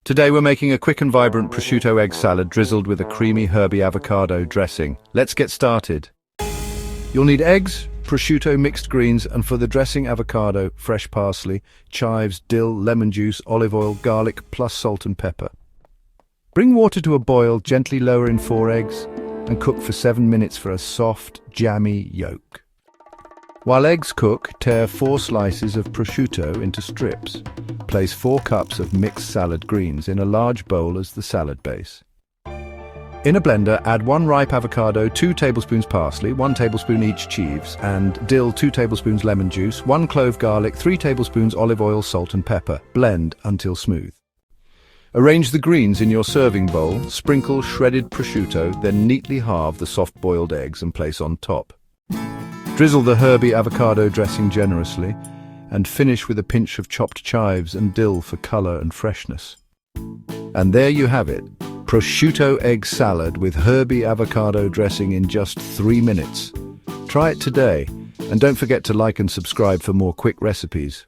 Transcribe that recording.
Today we're making a quick and vibrant prosciutto egg salad drizzled with a creamy herby avocado dressing. Let's get started. You'll need eggs, prosciutto, mixed greens, and for the dressing, avocado, fresh parsley, chives, dill, lemon juice, olive oil, garlic, plus salt and pepper. Bring water to a boil, gently lower in 4 eggs, and cook for 7 minutes for a soft, jammy yolk. While eggs cook, tear 4 slices of prosciutto into strips. Place 4 cups of mixed salad greens in a large bowl as the salad base. In a blender, add 1 ripe avocado, 2 tablespoons parsley, 1 tablespoon each chives, and dill, 2 tablespoons lemon juice, 1 clove garlic, 3 tablespoons olive oil, salt and pepper. Blend until smooth. Arrange the greens in your serving bowl, sprinkle shredded prosciutto, then neatly halve the soft-boiled eggs and place on top. Drizzle the herby avocado dressing generously, and finish with a pinch of chopped chives and dill for color and freshness. And there you have it, prosciutto egg salad with herby avocado dressing in just 3 minutes. Try it today, and don't forget to like and subscribe for more quick recipes.